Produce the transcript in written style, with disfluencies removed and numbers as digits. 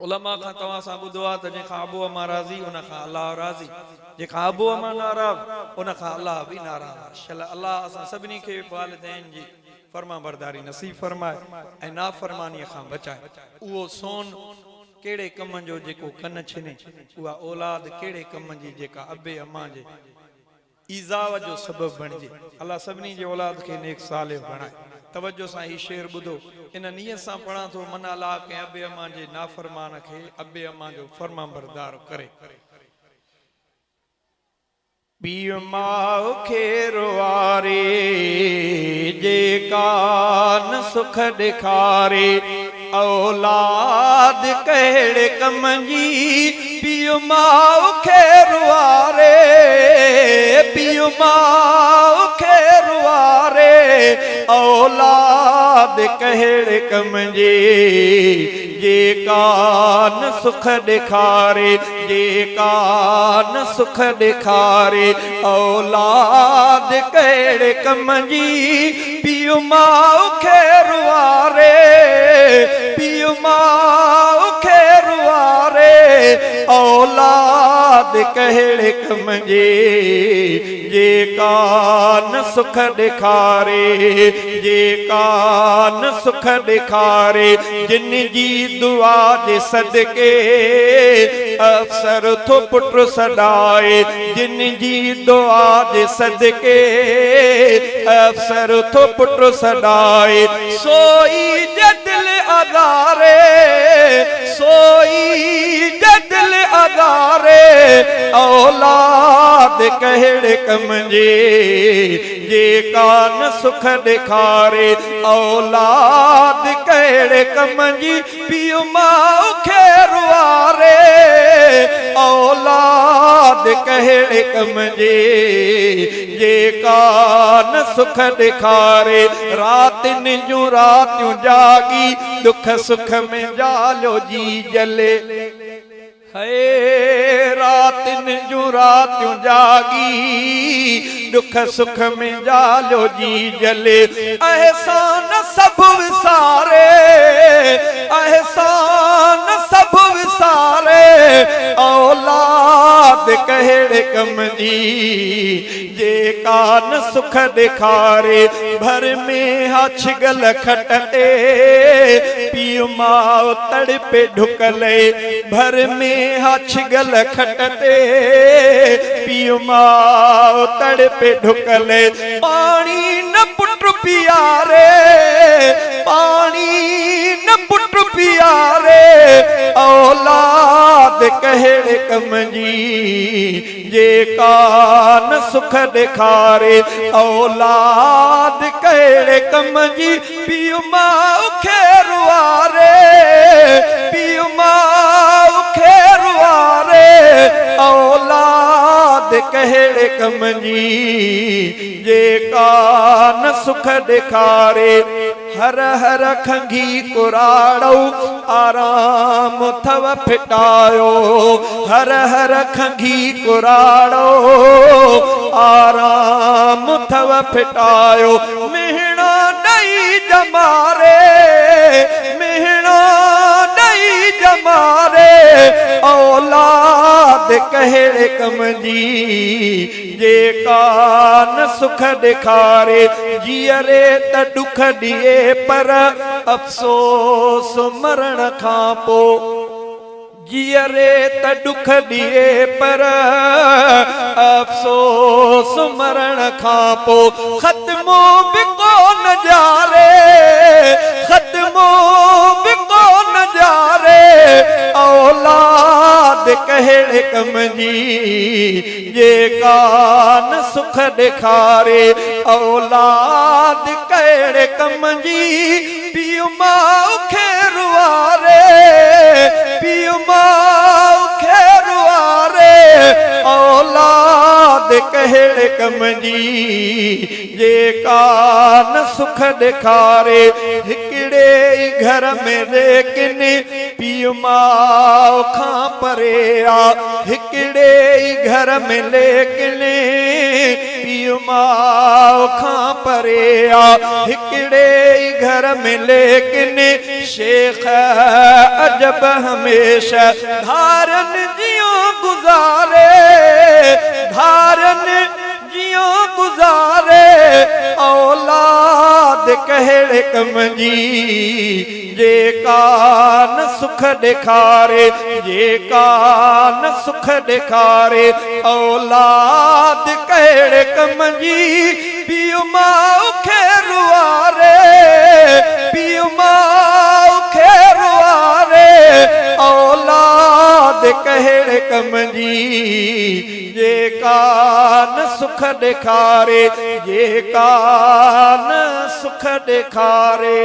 उलमा खां तव्हां सां ॿुधो आहे त जंहिंखां अबू अमा राज़ी उन खां अलाह राज़ी, जंहिंखां अबू अमा नाराज़ उन खां अलाह बि नाराज़। अलाह असां सभिनी खे वालिदैन जी फर्मा बरदारी नसीब फरमाए ऐं नाफरमानीअ खां बचाए। उहो सोन कहिड़े कम जो जेको कन छिने, उहा औलाद कहिड़े कम जी जेका अबे अमा जे ईज़ाव जो सबबु बणिजे। अलाह सभिनी जे औलाद खे नेक सालिह बणाए। तवज्जो सां ही शेर ॿुधो, इन नियत सां पढ़ां थो मन अलाह के अबे अमा जे नाफरमान खे अबे अमा जो फर्मा बरदार करे। पीउ माउ खे रुआरे जेका न सुख ॾेखारे, औलाद कहिड़े कम जी। पीउ माउ खे रुआरे, पीउ माउ खे रुआरे, औलाद कहिड़े कम जी। जेका न सुख ॾेखारे, जेका न सुख ॾेखारे, औलाद कहिड़े कम जी। पीउ माउ खे रुआरे, पीउ माउ खे रुआरे, औलाद कहिड़े कम जी। जेका न सुख ॾेखारे, जेका न सुख ॾेखारे, जिन जी दुआ जे सदके अफ़सर थो पुट सॾाए, जिन जी दुआ जे सदके अफ़सर थो पुट सॾाए। सोई जदिल अदारे, सोई जदिल अदारे, औलाद कहिड़े कम जी। जेका न सुख ॾेखारे, औलाद कहिड़े कम जी। पीउ माउ खे रुआरे, औलाद कहिड़े कम जी। जेका न सुख ॾेखारे, रातिनि जूं रातियूं जागी, दुख सुख में जालियो जी जले। है रातिनि जूं रातियूं जागी, दुख सुख में जालियो जी जले। अहसान सभु विसारे, अहसान सभु विसारे, औलाद कहिड़े कम जी। जेका न सुख ॾेखारे, भर में छिगल खटे, पीउ माउ तड़पे ढुकले। भर में छिगल खटते, पीउ माउ तड़पे ढुकले। पानी न पुट पियारे, पानी न पुट पियारे, औलाद कहिड़े कम जी। जेका न सुख ॾेखारे, औलाद कहिड़े कम जी। पीउ माउ खे रुआरे, पीउ माउ खे रुआरे, औलाद कहिड़े कम जी। जेका न सुख ॾेखारे, हर हर खंघी कुराड़ो, आराम थव फिटायो। हर हर खंघी कुराड़ो, आराम थव फिटायो। मिहणा ॾई जमारे, मिहणा ॾई जमारे, औलाद कहिड़े कम जी। जेका न सुख ॾेखारे, जीअरे त ॾुख ॾिए पर अफ़सोस मरण खां पोइ। जीअरे त ॾुख ॾिए पर अफ़सोस मरण खां पोइ। ख़त्मो बि कोन जारे, ख़त्मो बि कोन जारे, औलाद कहिड़े कम जी। जेका न सुख ॾेखारे, औलाद कहिड़े कम जी। पीउ माउ खे रुआरे, पीउ माउ खे रुआरे, औलाद कहिड़े कम जी। जेका न सुख ॾेखारे, हिकिड़े ई घर में लेकिन पीउ माउ खां परे आ। हिकिड़े ई घर में लेकिन पीउ माउ खां परे आ हिकिड़े ई घर में लेकिन शेख अजब हमेशा धारन जियो गुजारे धारन जियो गुजारे औलाद कहिड़े कम जी जेका न सुख ॾेखारे जेका न सुख ॾेखारे औलाद कहिड़े कम जी पीउ माउ खे रुआरे पीउ माउ खे रुआरे औलाद कहिड़े कम जी जेका न सुख ॾेखारे जेका न सुख ॾेखारे।